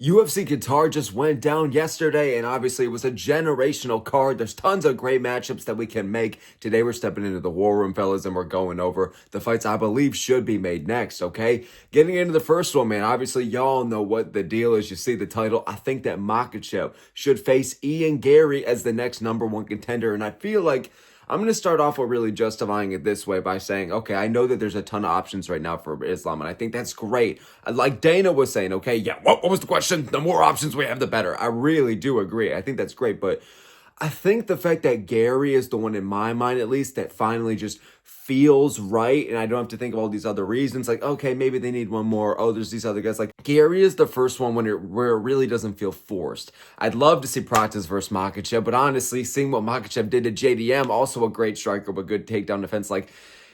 UFC Qatar just went down yesterday, and obviously it was a generational card. There's tons of great matchups that we can make. Today we're stepping into the war room, fellas, and we're going over the fights I believe should be made next, okay? Getting into the first one, man, obviously y'all know what the deal is. You see the title. I think that Makhachev should face Ian Garry as the next number one contender, and I feel like I'm going to start off with really justifying it this way by saying, okay, I know that there's a ton of options right now for Islam, and I think that's great. Like Dana was saying, okay, yeah, what was the question? The more options we have, the better. I really do agree. I think that's great, but I think the fact that Garry is the one, in my mind at least, that finally just feels right, and I don't have to think of all these other reasons, like, okay, maybe they need one more. Oh, there's these other guys. Like, Garry is the first one where it really doesn't feel forced. I'd love to see Prates versus Makhachev, but honestly, seeing what Makhachev did to JDM, also a great striker with good takedown defense, like,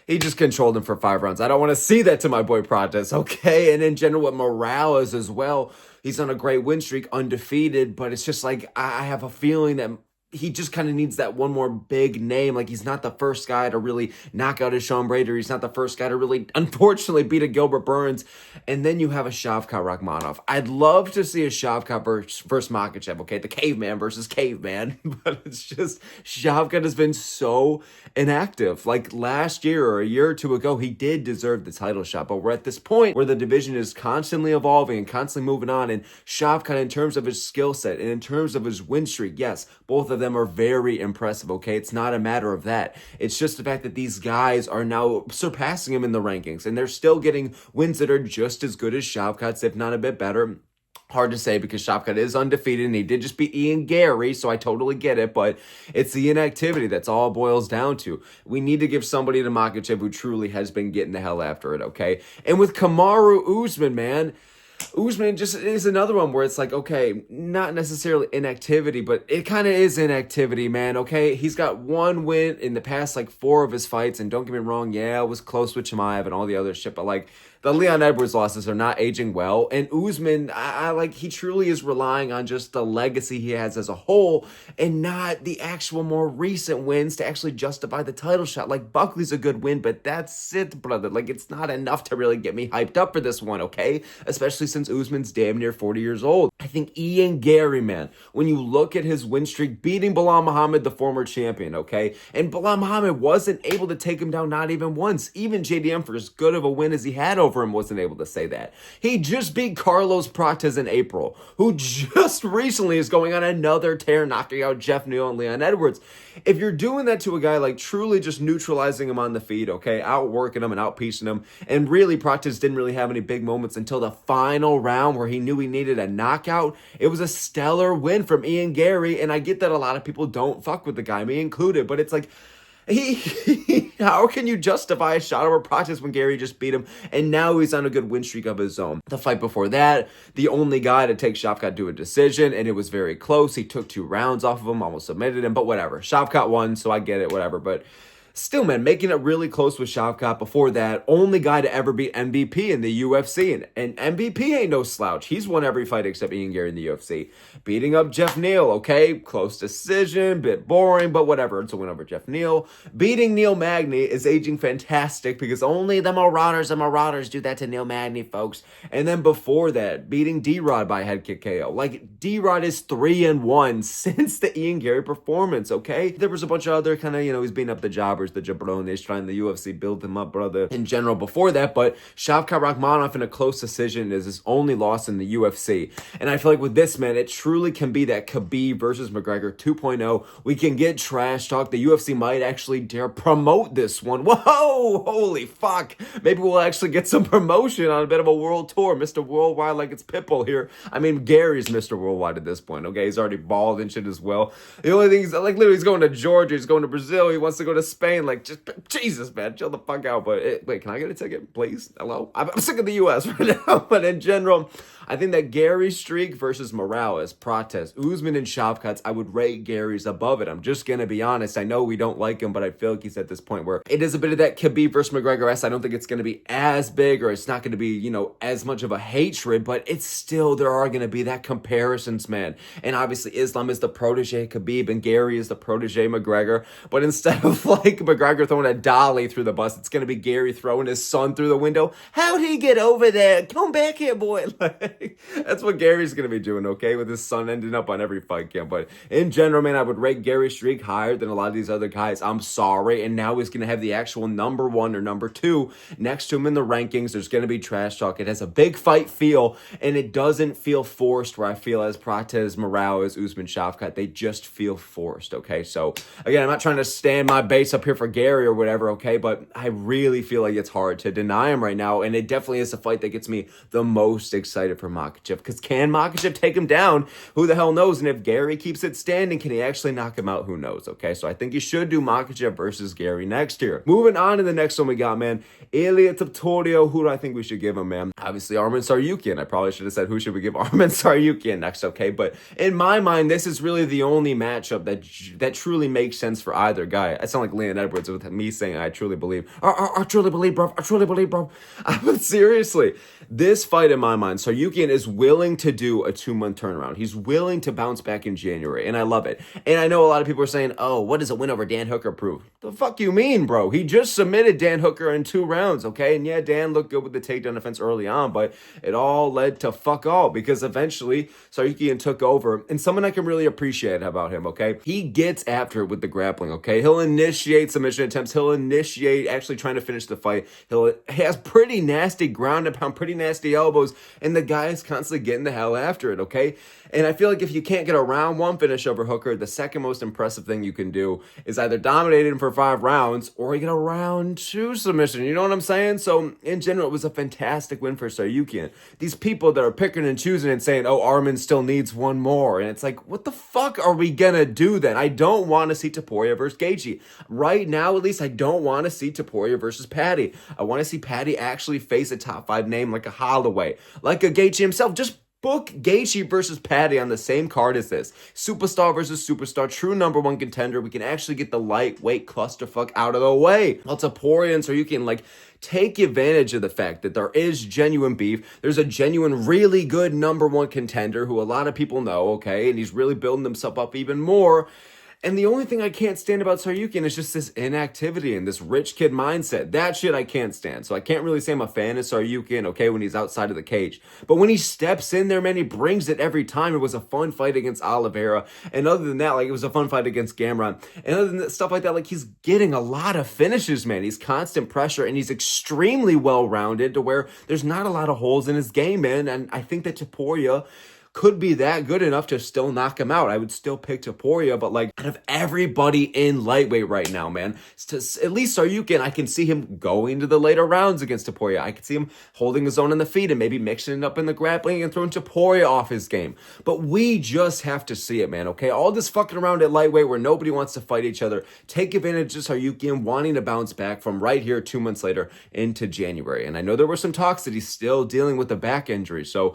he just controlled him for 5 rounds. I don't want to see that to my boy Prates, okay? And in general, with Morales as well, he's on a great win streak, undefeated, but it's just like, I have a feeling that he just kind of needs that one more big name. Like, he's not the first guy to really knock out a Sean Brader. He's not the first guy to really, unfortunately, beat a Gilbert Burns. And then you have a Shavkat Rakhmonov. I'd love to see a Shavkat versus Makhachev, okay? The caveman versus caveman. But it's just, Shavkat has been so inactive. Like, last year or a year or two ago, he did deserve the title shot. But we're at this point where the division is constantly evolving and constantly moving on. And Shavkat, in terms of his skill set and in terms of his win streak, yes, both of them are very impressive, okay? It's not a matter of that. It's just the fact that these guys are now surpassing him in the rankings, and they're still getting wins that are just as good as Shavkat's, if not a bit better. Hard to say because Shavkat is undefeated and he did just beat Ian Garry, so I totally get it, but it's the inactivity that's all it boils down to. We need to give somebody to Makhachev who truly has been getting the hell after it, okay? And with Kamaru Usman, man, Usman just is another one where it's like, okay, not necessarily inactivity, but it kind of is inactivity, man, okay? He's got one win in the past, like, 4 of his fights, and don't get me wrong, yeah, it was close with Chimaev and all the other shit, but, like, the Leon Edwards losses are not aging well, and Usman, I like, he truly is relying on just the legacy he has as a whole, and not the actual more recent wins to actually justify the title shot. Like, Buckley's a good win, but that's it, brother. Like, it's not enough to really get me hyped up for this one, okay? Especially since Usman's damn near 40 years old. I think Ian Garry, man, when you look at his win streak, beating Belal Muhammad, the former champion, okay? And Belal Muhammad wasn't able to take him down not even once. Even JDM, for as good of a win as he had over him, wasn't able to say that. He just beat Carlos Prates in April, who just recently is going on another tear, knocking out Jeff Neal and Leon Edwards. If you're doing that to a guy, like, truly just neutralizing him on the feet, okay, outworking him and outpiecing him, and really Prates didn't really have any big moments until the final round where he knew he needed a knockout, it was a stellar win from Ian Garry, and I get that a lot of people don't fuck with the guy, me included, but it's like, how can you justify a shot over Prates when Garry just beat him, and now he's on a good win streak of his own? The fight before that, the only guy to take Shavkat to a decision, and it was very close. He took 2 rounds off of him, almost submitted him, but whatever. Shavkat won, so I get it, whatever, but still, man, making it really close with Shavkat before that. Only guy to ever beat MVP in the UFC. And MVP ain't no slouch. He's won every fight except Ian Garry in the UFC. Beating up Jeff Neal, okay? Close decision, bit boring, but whatever. It's a win over Jeff Neal. Beating Neil Magny is aging fantastic because only the Marauders do that to Neil Magny, folks. And then before that, beating D-Rod by head kick KO. Like, D-Rod is 3-1 since the Ian Garry performance, okay? There was a bunch of other kind of, he's beating up the jobbers, the jabrones, trying the UFC build him up, brother, in general before that, but Shavkat Rakhmonov in a close decision is his only loss in the UFC. And I feel like with this, man, it truly can be that Khabib versus McGregor 2.0. We can get trash talk. The UFC might actually dare promote this one. Whoa, holy fuck. Maybe we'll actually get some promotion on a bit of a world tour. Mr. Worldwide like it's Pitbull here. I mean, Gary's Mr. Worldwide at this point, okay? He's already bald and shit as well. The only thing is, like, literally, he's going to Georgia, he's going to Brazil, he wants to go to Spain. Like, just, Jesus, man, chill the fuck out. But wait, can I get a ticket, please? Hello? I'm sick of the U.S. right now. But in general, I think that Garry's streak versus Morales, Prates, Usman, and Shavkat's, I would rate Garry's above it. I'm just going to be honest. I know we don't like him, but I feel like he's at this point where it is a bit of that Khabib versus McGregor-esque. I don't think it's going to be as big, or it's not going to be, as much of a hatred, but it's still, there are going to be that comparisons, man. And obviously, Islam is the protege Khabib, and Garry is the protege McGregor. But instead of, like, McGregor throwing a dolly through the bus. It's going to be Garry throwing his son through the window. How'd he get over there? Come back here, boy. Like, that's what Gary's going to be doing, okay, with his son ending up on every fight camp. But in general, man, I would rate Garry's streak higher than a lot of these other guys. I'm sorry. And now he's going to have the actual number 1 or number 2 next to him in the rankings. There's going to be trash talk. It has a big fight feel, and it doesn't feel forced where I feel as Prates, Morales, Usman, Shavkat, they just feel forced, okay? So, again, I'm not trying to stand my base up here for Garry or whatever, okay? But I really feel like it's hard to deny him right now, and it definitely is a fight that gets me the most excited for Makhachev, because can Makhachev take him down? Who the hell knows? And if Garry keeps it standing, can he actually knock him out? Who knows, okay? So I think you should do Makhachev versus Garry next year. Moving on to the next one we got, man. Ilia Topuria. Who do I think we should give him, man? Obviously, Arman Tsarukyan. I probably should have said, who should we give Arman Tsarukyan next, okay? But in my mind, this is really the only matchup that truly makes sense for either guy. I sound like Leon Edwards with me saying, I truly believe. I truly believe, bro. I truly believe, bro. But seriously, this fight in my mind, Tsarukyan is willing to do a 2-month turnaround. He's willing to bounce back in January, and I love it. And I know a lot of people are saying, oh, what does a win over Dan Hooker prove? The fuck you mean, bro? He just submitted Dan Hooker in 2 rounds, okay? And yeah, Dan looked good with the takedown defense early on, but it all led to fuck all, because eventually Tsarukyan took over. And something I can really appreciate about him, okay? He gets after it with the grappling, okay? He'll initiate submission attempts. He'll initiate actually trying to finish the fight. He has pretty nasty ground and pound, pretty nasty elbows, and the guy is constantly getting the hell after it, okay? And I feel like if you can't get a round 1 finish over Hooker, the second most impressive thing you can do is either dominate him for 5 rounds or you get a round 2 submission. You know what I'm saying? So in general, it was a fantastic win for Tsarukyan. These people that are picking and choosing and saying, oh, Arman still needs 1 more. And it's like, what the fuck are we going to do then? I don't want to see Topuria versus Gaethje. Right now, at least, I don't want to see Topuria versus Paddy. I want to see Paddy actually face a top 5 name like a Holloway, like a Gaethje himself. Just book Gaethje versus Paddy on the same card as this. Superstar versus superstar, true number 1 contender. We can actually get the lightweight clusterfuck out of the way. Well, Topuria and Tsarukyan, like, take advantage of the fact that there is genuine beef. There's a genuine, really good number 1 contender who a lot of people know, okay? And he's really building himself up even more. And the only thing I can't stand about Tsarukyan is just this inactivity and this rich kid mindset. That shit I can't stand. So I can't really say I'm a fan of Tsarukyan, okay, when he's outside of the cage. But when he steps in there, man, he brings it every time. It was a fun fight against Oliveira. And other than that, like, it was a fun fight against Gamrot. And other than that, stuff like that, like, he's getting a lot of finishes, man. He's constant pressure, and he's extremely well-rounded to where there's not a lot of holes in his game, man. And I think that Topuria could be that good enough to still knock him out. I would still pick Topuria, but like, out of everybody in lightweight right now, man, at least Tsarukyan, I can see him going to the later rounds against Topuria. I can see him holding his own on the feet and maybe mixing it up in the grappling and throwing Topuria off his game. But we just have to see it, man, okay? All this fucking around at lightweight where nobody wants to fight each other. Take advantage of Tsarukyan wanting to bounce back from right here 2 months later into January. And I know there were some talks that he's still dealing with a back injury, so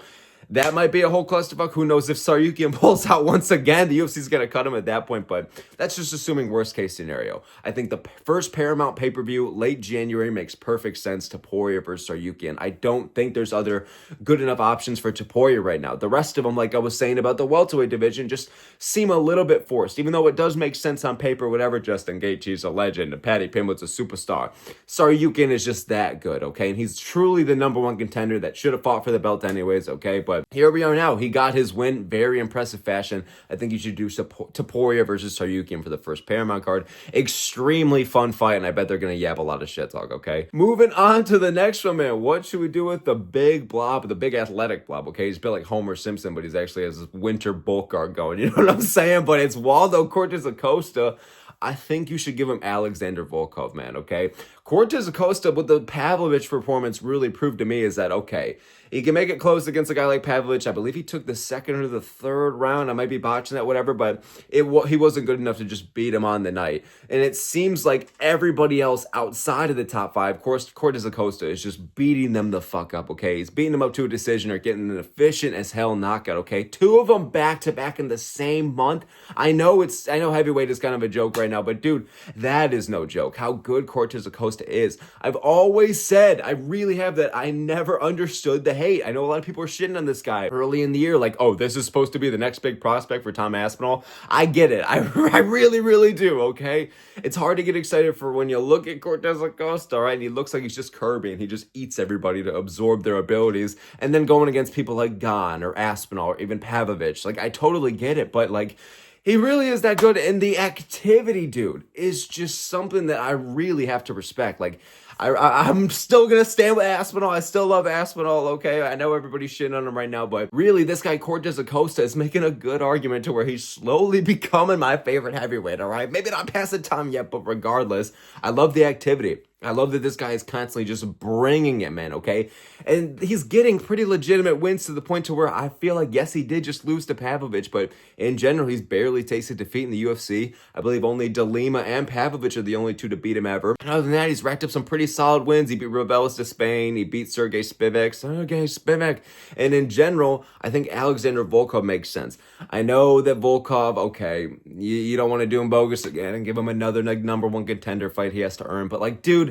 that might be a whole clusterfuck. Who knows if Tsarukyan pulls out once again? The UFC's going to cut him at that point, but that's just assuming worst case scenario. I think the first Paramount pay-per-view, late January, makes perfect sense. Topuria versus Tsarukyan. I don't think there's other good enough options for Topuria right now. The rest of them, like I was saying about the welterweight division, just seem a little bit forced, even though it does make sense on paper, whatever. Justin Gaethje's a legend, and Paddy Pimblett's a superstar. Tsarukyan is just that good, okay? And he's truly the number 1 contender that should have fought for the belt anyways, okay? But here we are now. He got his win. Very impressive fashion. I think you should do Topuria versus Tsarukyan for the first Paramount card. Extremely fun fight, and I bet they're going to yap a lot of shit talk, okay? Moving on to the next one, man. What should we do with the big blob, the big athletic blob, okay? He's built like Homer Simpson, but he's actually has his winter bulk guard going. You know what I'm saying? But it's Waldo Cortes-Acosta. I think you should give him Alexander Volkov, man, okay? Cortes-Acosta, what the Pavlovich performance really proved to me is that, okay, he can make it close against a guy like Pavlovich. I believe he took the 2nd or the 3rd round. I might be botching that, whatever, but he wasn't good enough to just beat him on the night. And it seems like everybody else outside of the top 5, Cortes-Acosta is just beating them the fuck up, okay? He's beating them up to a decision or getting an efficient as hell knockout, okay? 2 of them back-to-back in the same month. I know heavyweight is kind of a joke right now, but dude, that is no joke. How good Cortes-Acosta is. I've always said, I really have, that I never understood the hate. I know a lot of people are shitting on this guy early in the year, like, oh, this is supposed to be the next big prospect for Tom Aspinall. I get it. I really, really do, okay? It's hard to get excited for when you look at Cortes-Acosta, right? And he looks like he's just Kirby, and he just eats everybody to absorb their abilities. And then going against people like Gane or Aspinall or even Pavlovich, like, I totally get it, but, like, he really is that good, and the activity, dude, is just something that I really have to respect. Like, I'm still going to stand with Aspinall. I still love Aspinall, okay? I know everybody's shitting on him right now, but really, this guy, Cortes-Acosta, is making a good argument to where he's slowly becoming my favorite heavyweight, all right? Maybe not past the time yet, but regardless, I love the activity. I love that this guy is constantly just bringing it, man, okay? And he's getting pretty legitimate wins to the point to where I feel like, yes, he did just lose to Pavlovich, but in general, he's barely tasted defeat in the UFC. I believe only De Lima and Pavlovich are the only two to beat him ever. And other than that, he's racked up some pretty solid wins. He beat Reveles de Spain. He beat Sergey Spivak. And in general, I think Alexander Volkov makes sense. I know that Volkov, okay, you don't want to do him bogus again and give him another like number one contender fight he has to earn, but like, dude,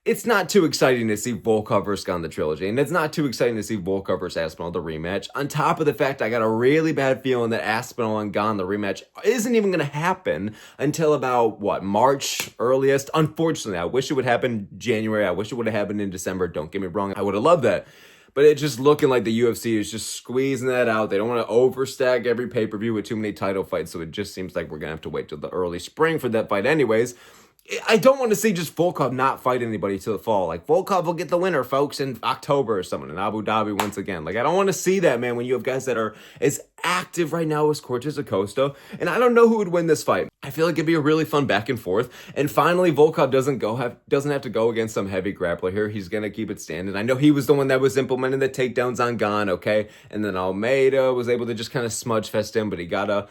it's not too exciting to see Volkov versus Gane the trilogy, and it's not too exciting to see Volkov versus Aspinall the rematch. On top of the fact, I got a really bad feeling that Aspinall and Gane the rematch isn't even going to happen until about, March earliest? Unfortunately, I wish it would happen January. I wish it would have happened in December. Don't get me wrong. I would have loved that. But it's just looking like the UFC is just squeezing that out. They don't want to overstack every pay-per-view with too many title fights, so it just seems like we're going to have to wait till the early spring for that fight anyways. I don't want to see just Volkov not fight anybody till the fall. Like, Volkov will get the winner, folks, in October or something in Abu Dhabi once again. Like, I don't want to see that, man, when you have guys that are as active right now as Cortes-Acosta. And I don't know who would win this fight. I feel like it'd be a really fun back and forth. And finally, Volkov doesn't have to go against some heavy grappler here. He's going to keep it standing. I know he was the one that was implementing the takedowns on Gane, okay? And then Almeida was able to just kind of smudge fest him, but he got a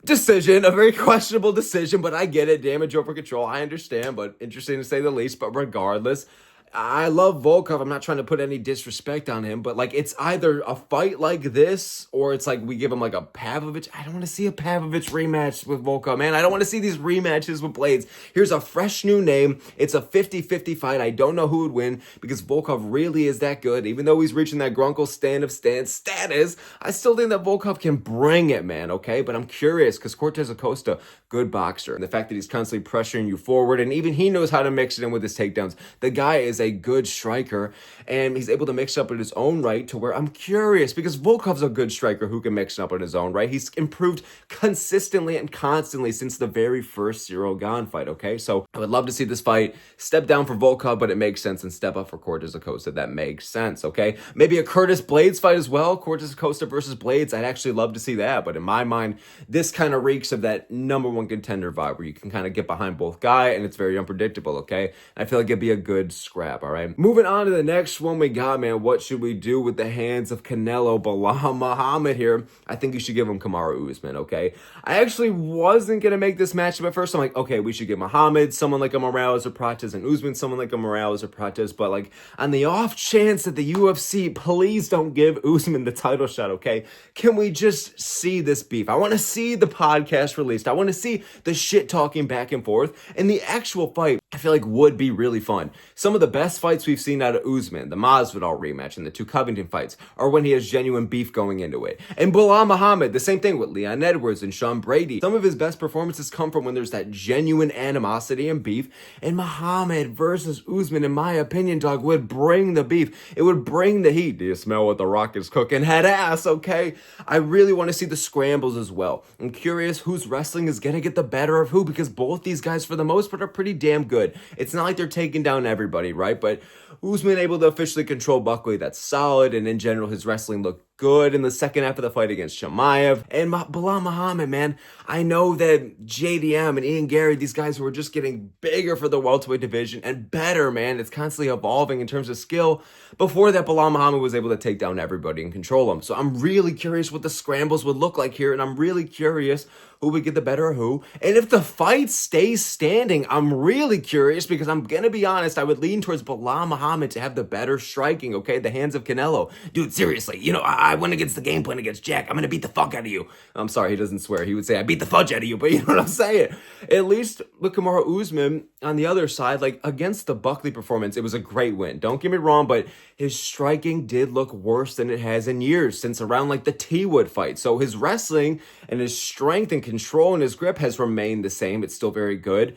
decision, a very questionable decision, but I get it. Damage over control, I understand, but interesting to say the least. But regardless, I love Volkov. I'm not trying to put any disrespect on him, but like, it's either a fight like this or it's like we give him like a Pavlovich. I don't want to see a Pavlovich rematch with Volkov, man. I don't want to see these rematches with Blades. Here's a fresh new name. It's a 50-50 fight. I don't know who would win because Volkov really is that good. Even though he's reaching that Grunkle stand-up status, I still think that Volkov can bring it, man, okay? But I'm curious because Cortes-Acosta, good boxer. And the fact that he's constantly pressuring you forward, and even he knows how to mix it in with his takedowns. The guy is a good striker, and he's able to mix up in his own right to where I'm curious because Volkov's a good striker who can mix it up in his own right. He's improved consistently and constantly since the very first Cyril Gane fight, okay? So I would love to see this fight step down for Volkov, but it makes sense, and step up for Cortes-Acosta. That makes sense, okay? Maybe a Curtis Blades fight as well, Cortes-Acosta versus Blades. I'd actually love to see that, but in my mind, this kind of reeks of that number one contender vibe where you can kind of get behind both guys, and it's very unpredictable, okay? I feel like it'd be a good scrap, all right? Moving on to the next one we got, man. What should we do with the hands of Canelo Belal Muhammad here? I think you should give him Kamaru Usman, okay? I actually wasn't going to make this matchup at first. I'm like, okay, we should give Muhammad someone like a Morales or Prates, and Usman someone like a Morales or Prates, but like, on the off chance that the UFC, please don't give Usman the title shot, okay? Can we just see this beef? I want to see the podcast released. I want to see the shit talking back and forth, and the actual fight, I feel like would be really fun. Some of the best fights we've seen out of Usman, the Masvidal rematch and the two Covington fights, are when he has genuine beef going into it. And Belal Muhammad, the same thing with Leon Edwards and Sean Brady. Some of his best performances come from when there's that genuine animosity and beef. And Muhammad versus Usman, in my opinion, dog, would bring the beef. It would bring the heat. Do you smell what the Rock is cooking? Head ass, okay? I really want to see the scrambles as well. I'm curious whose wrestling is going to get the better of who, because both these guys, for the most part, are pretty damn good. It's not like they're taking down everybody, right? But Usman able to officially control Buckley, that's solid, and in general, his wrestling looked good in the second half of the fight against Chimaev. And Belal Muhammad, man, I know that JDM and Ian Garry, these guys who are just getting bigger for the welterweight division and better, man. It's constantly evolving in terms of skill. Before that, Belal Muhammad was able to take down everybody and control them. So I'm really curious what the scrambles would look like here, and I'm really curious who would get the better of who. And if the fight stays standing, I'm really curious because I'm going to be honest, I would lean towards Belal Muhammad to have the better striking, okay? The hands of Canelo. Dude, seriously, you know, I went against the game plan against Jack. I'm going to beat the fuck out of you. I'm sorry, he doesn't swear. He would say, I beat the fudge out of you, but you know what I'm saying? At least with Kamaru Usman on the other side, like against the Buckley performance, it was a great win. Don't get me wrong, but his striking did look worse than it has in years since around like the T-Wood fight. So his wrestling and his strength and control and his grip has remained the same. It's still very good.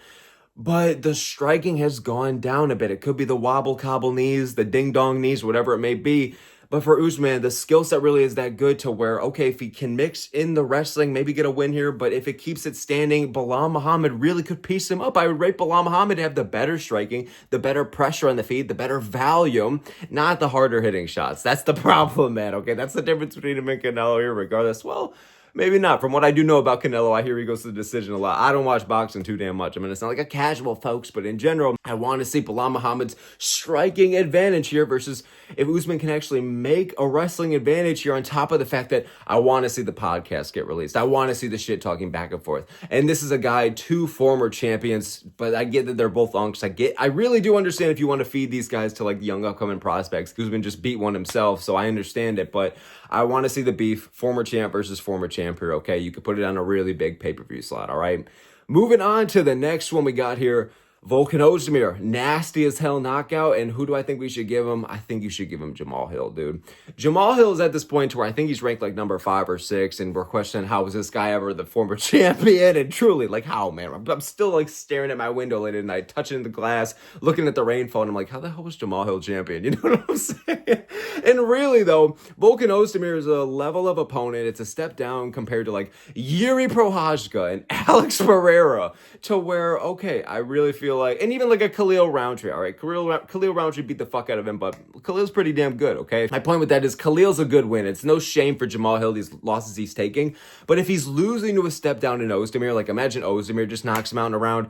But the striking has gone down a bit. It could be the wobble-cobble knees, the ding-dong knees, whatever it may be. But for Usman, the skill set really is that good to where, okay, if he can mix in the wrestling, maybe get a win here. But if it keeps it standing, Belal Muhammad really could piece him up. I would rate Belal Muhammad to have the better striking, the better pressure on the feet, the better volume, not the harder hitting shots. That's the problem, man, okay? That's the difference between him and Canelo here, regardless. Well, maybe not. From what I do know about Canelo, I hear he goes to the decision a lot. I don't watch boxing too damn much. I mean, it's not like a casual, folks, but in general, I want to see Belal Muhammad's striking advantage here versus if Usman can actually make a wrestling advantage here on top of the fact that I want to see the podcast get released. I want to see the shit talking back and forth. And this is a guy, 2 former champions, but I get that they're both unks. I really do understand if you want to feed these guys to like the young upcoming prospects. Usman just beat one himself, so I understand it, but I want to see the beef, former champ versus former champ here, okay? You could put it on a really big pay-per-view slot, all right? Moving on to the next one we got here. Volkan Oezdemir, nasty as hell knockout, and who do I think we should give him? I think you should give him Jamal Hill, dude. Jamal Hill is at this point to where I think he's ranked like number 5 or 6, and we're questioning how was this guy ever the former champion, and truly, like how, man? I'm still like staring at my window late at night, touching the glass, looking at the rainfall, and I'm like, how the hell was Jamal Hill champion? You know what I'm saying? And really, though, Volkan Oezdemir is a level of opponent. It's a step down compared to like Yuri Prohajka and Alex Pereira, to where, okay, I really feel like, and even like a Khalil Roundtree, all right? Khalil Roundtree beat the fuck out of him, but Khalil's pretty damn good, okay? My point with that is Khalil's a good win. It's no shame for Jamal Hill, these losses he's taking, but if he's losing to a step down in Oezdemir, like imagine Oezdemir just knocks him out in a round,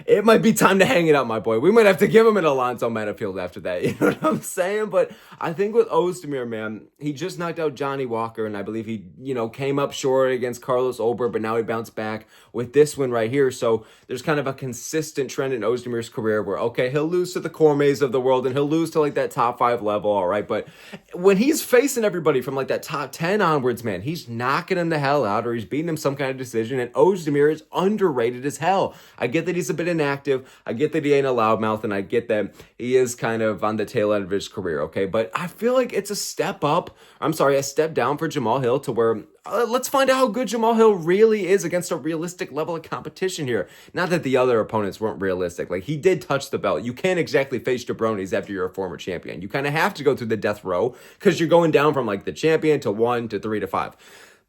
it might be time to hang it up, my boy. We might have to give him an Alonzo Metafield after that. You know what I'm saying? But I think with Oezdemir, man, he just knocked out Johnny Walker, and I believe he, came up short against Carlos Ober, but now he bounced back with this win right here. So there's kind of a consistent trend in Ozdemir's career where, okay, he'll lose to the Cormets of the world, and he'll lose to like that top 5 level, all right? But when he's facing everybody from like that top 10 onwards, man, he's knocking him the hell out, or he's beating him some kind of decision, and Oezdemir is underrated as hell. I get that he's a bit inactive. I get that he ain't a loudmouth, and I get that he is kind of on the tail end of his career, okay? But I feel like it's a step down for Jamal Hill to where let's find out how good Jamal Hill really is against a realistic level of competition here. Not that the other opponents weren't realistic. Like, he did touch the belt. You can't exactly face jabronis after you're a former champion. You kind of have to go through the death row because you're going down from like the champion to 1 to 3 to 5.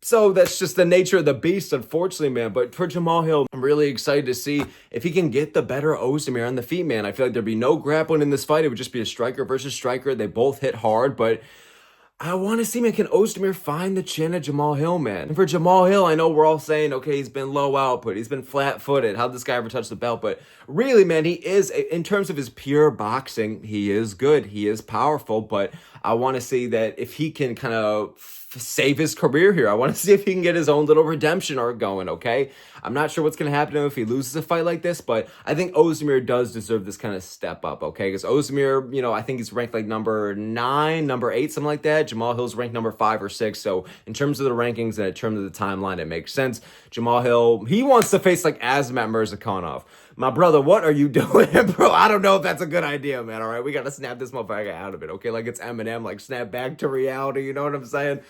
So that's just the nature of the beast, unfortunately, man. But for Jamal Hill, I'm really excited to see if he can get the better Oezdemir on the feet, man. I feel like there'd be no grappling in this fight. It would just be a striker versus striker. They both hit hard, but I want to see, man, can Oezdemir find the chin of Jamal Hill, man? And for Jamal Hill, I know we're all saying, okay, he's been low output. He's been flat-footed. How'd this guy ever touch the belt? But really, man, he is, in terms of his pure boxing, he is good. He is powerful, but I want to see that if he can kind of save his career here. I want to see if he can get his own little redemption arc going, okay? I'm not sure what's going to happen to him if he loses a fight like this, but I think Oezdemir does deserve this kind of step up, okay? Because Oezdemir, I think he's ranked like number 9, number 8, something like that. Jamal Hill's ranked number 5 or 6, so in terms of the rankings and in terms of the timeline, it makes sense. Jamal Hill, he wants to face like Azamat Murzakanov. My brother, what are you doing, bro? I don't know if that's a good idea, man, all right? We got to snap this motherfucker out of it, okay? Like it's Eminem, like snap back to reality, you know what I'm saying?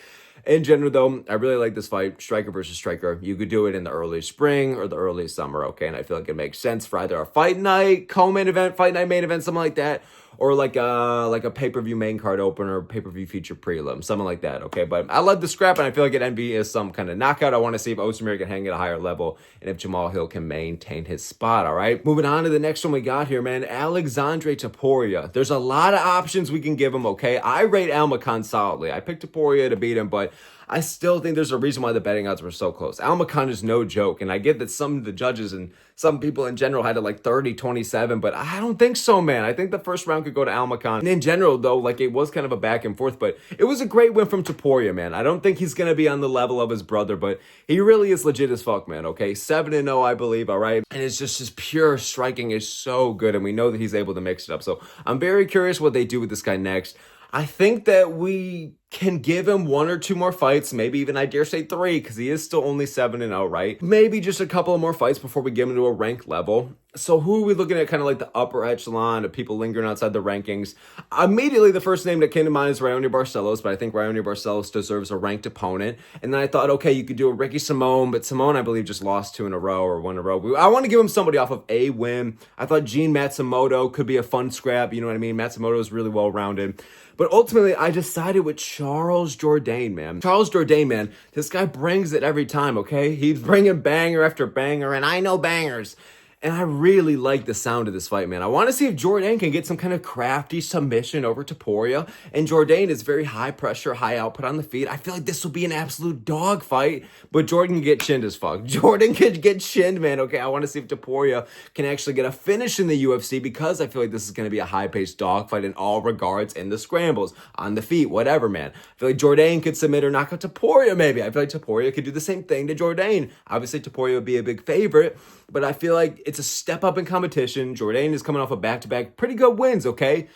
In general, though, I really like this fight, striker versus striker. You could do it in the early spring or the early summer, okay? And I feel like it makes sense for either a fight night, co-main event, fight night, main event, something like that, or like a pay-per-view main card opener, pay-per-view feature prelim, something like that, okay? But I love the scrap, and I feel like an NB is some kind of knockout. I want to see if Oezdemir can hang at a higher level and if Jamal Hill can maintain his spot, all right? Moving on to the next one we got here, man, Alexandre Topuria. There's a lot of options we can give him, okay? I rate Almakan solidly. I picked Topuria to beat him, but I still think there's a reason why the betting odds were so close. Almakan is no joke, and I get that some of the judges and some people in general had it like 30-27, but I don't think so, man. I think the first round could go to Almakan. And in general, though, like it was kind of a back and forth, but it was a great win from Topuria, man. I don't think he's going to be on the level of his brother, but he really is legit as fuck, man, okay? 7-0, I believe, all right? And it's just his pure striking is so good, and we know that he's able to mix it up. So I'm very curious what they do with this guy next. I think that we can give him 1 or 2 more fights, maybe even I dare say 3, because he is still only 7-0, right? Maybe just a couple of more fights before we get him to a ranked level. So who are we looking at kind of like the upper echelon of people lingering outside the rankings? Immediately, the first name that came to mind is Raoni Barcelos, but I think Raoni Barcelos deserves a ranked opponent. And then I thought, okay, you could do a Ricky Simone, but Simone, I believe, just lost 2 in a row or 1 in a row. I want to give him somebody off of a win. I thought Gene Matsumoto could be a fun scrap. You know what I mean? Matsumoto is really well-rounded. But ultimately, I decided with Charles Jourdain, man. Charles Jourdain, man, this guy brings it every time, okay? He's bringing banger after banger, and I know bangers. And I really like the sound of this fight, man. I want to see if Jourdain can get some kind of crafty submission over Topuria. And Jourdain is very high pressure, high output on the feet. I feel like this will be an absolute dog fight, but Jordan can get chinned as fuck. Jordan can get chinned, man. Okay, I want to see if Topuria can actually get a finish in the UFC, because I feel like this is going to be a high-paced dog fight in all regards, in the scrambles, on the feet, whatever, man. I feel like Jourdain could submit or knock out Topuria, maybe. I feel like Topuria could do the same thing to Jourdain. Obviously, Topuria would be a big favorite, but I feel like it's a step up in competition. Jourdain is coming off a back-to-back pretty good wins, okay?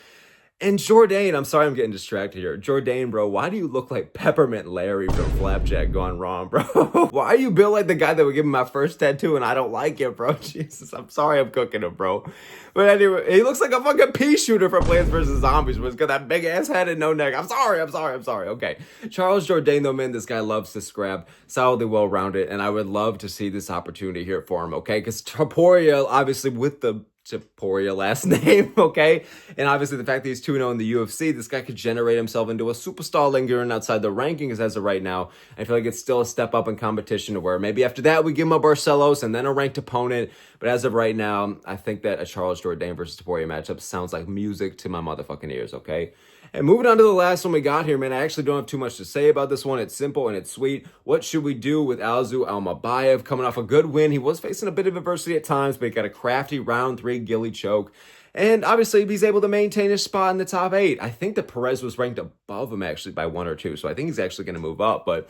And Jourdain, I'm sorry I'm getting distracted here. Jourdain, bro, why do you look like Peppermint Larry from Flapjack Gone Wrong, bro? Why are you built like the guy that would give me my first tattoo and I don't like it, bro? Jesus, I'm sorry I'm cooking him, bro. But anyway, he looks like a fucking pea shooter from Plants vs. Zombies, but he's got that big-ass head and no neck. I'm sorry. Okay. Charles Jourdain, though, man, this guy loves to scrap, solidly well-rounded, and I would love to see this opportunity here for him, okay? Because Topuria, obviously, with the Topuria last name, okay? And obviously the fact that he's 2-0 in the UFC, this guy could generate himself into a superstar lingering outside the rankings as of right now. I feel like it's still a step up in competition to where maybe after that we give him a Barcelos and then a ranked opponent. But as of right now, I think that a Charles Jourdain versus Topuria matchup sounds like music to my motherfucking ears, okay? And moving on to the last one we got here, man, I actually don't have too much to say about this one. It's simple and it's sweet. What should we do with Almabayev coming off a good win? He was facing a bit of adversity at times, but he got a crafty round 3 ghillie choke. And obviously, he's able to maintain his spot in the top 8. I think that Perez was ranked above him, actually, by 1 or 2. So I think he's actually going to move up. But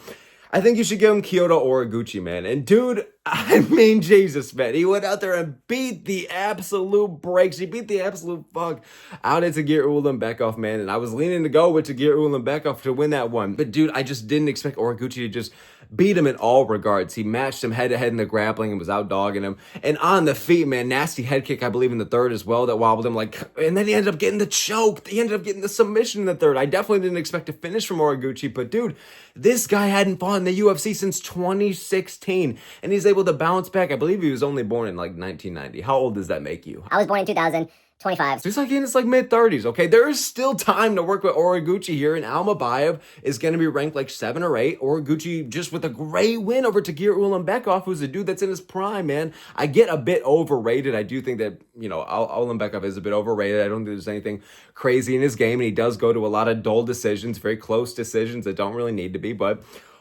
I think you should give him Kyoto Oraguchi, man. And dude, I mean, Jesus, man. He went out there and beat the absolute brakes. He beat the absolute fuck out of Tagir Ulanbekov, man. And I was leaning to go with Tagir Ulanbekov to win that one. But dude, I just didn't expect Oraguchi to just beat him in all regards. He matched him head-to-head in the grappling and was out-dogging him. And on the feet, man, nasty head kick, I believe, in the third as well that wobbled him. And then he ended up getting the choke. He ended up getting the submission in the third. I definitely didn't expect a finish from Oraguchi. But dude, this guy hadn't fought in the UFC since 2016. And he's able to bounce back. I believe he was only born in 1990. How old does that make you? I was born in 2000. 25. So he's in his mid-30s, okay? There is still time to work with Oraguchi here, and Almabayev is going to be ranked 7 or 8. Oraguchi just with a great win over Tagir Ulanbekov, who's a dude that's in his prime, man. I get a bit overrated. I do think that, Ulanbekov is a bit overrated. I don't think there's anything crazy in his game, and he does go to a lot of dull decisions, very close decisions that don't really need to be, but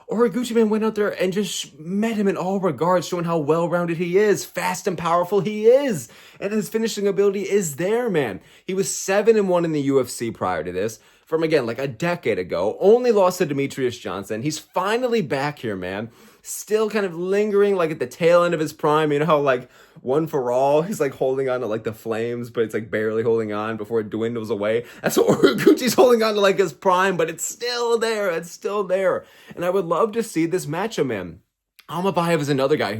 Oraguchi, man, went out there and just met him in all regards, showing how well-rounded he is, fast and powerful he is, and his finishing ability is there, man. He was 7-1 in the UFC prior to this, from, again, a decade ago, only lost to Demetrius Johnson. He's finally back here, man. Still kind of lingering, at the tail end of his prime, one for all. He's, holding on to, the flames, but it's, barely holding on before it dwindles away. That's what Oraguchi's holding on to, his prime, but it's still there. It's still there. And I would love to see this matchup, man. Almabayev is another guy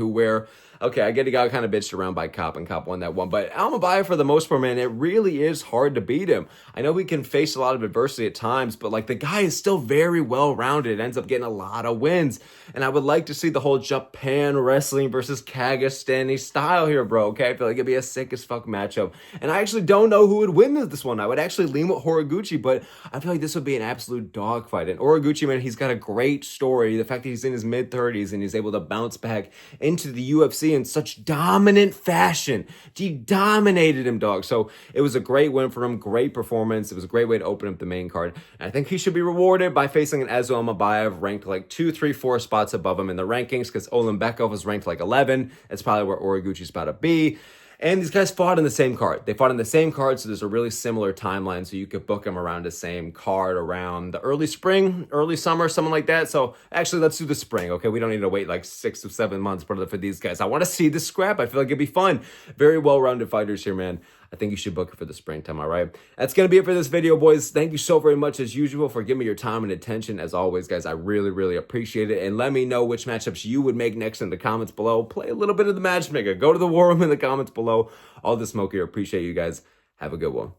I get he got kind of bitched around by Kopp, and Kopp won that one. But Almabayev, for the most part, man, it really is hard to beat him. I know he can face a lot of adversity at times, but, the guy is still very well-rounded. Ends up getting a lot of wins. And I would like to see the whole Japan wrestling versus Kagastani style here, bro, okay? I feel like it'd be a sick-as-fuck matchup. And I actually don't know who would win this one. I would actually lean with Oraguchi, but I feel like this would be an absolute dogfight. And Oraguchi, man, he's got a great story. The fact that he's in his mid-30s and he's able to bounce back into the UFC in such dominant fashion. He dominated him, dog. So it was a great win for him, great performance. It was a great way to open up the main card. And I think he should be rewarded by facing an Ezo Almabayev ranked 2, 3, 4 spots above him in the rankings, because Ulanbekov was ranked 11. That's probably where Oraguchi's about to be. And these guys fought in the same card. They fought in the same card, so there's a really similar timeline, so you could book them around the same card around the early spring, early summer, something like that. So actually, let's do the spring, okay? We don't need to wait 6 or 7 months for these guys. I want to see this scrap. I feel like it'd be fun. Very well-rounded fighters here, man. I think you should book it for the springtime, all right? That's going to be it for this video, boys. Thank you so very much, as usual, for giving me your time and attention. As always, guys, I really, really appreciate it. And let me know which matchups you would make next in the comments below. Play a little bit of the matchmaker. Go to the war room in the comments below. All the smoke here. Appreciate you guys. Have a good one.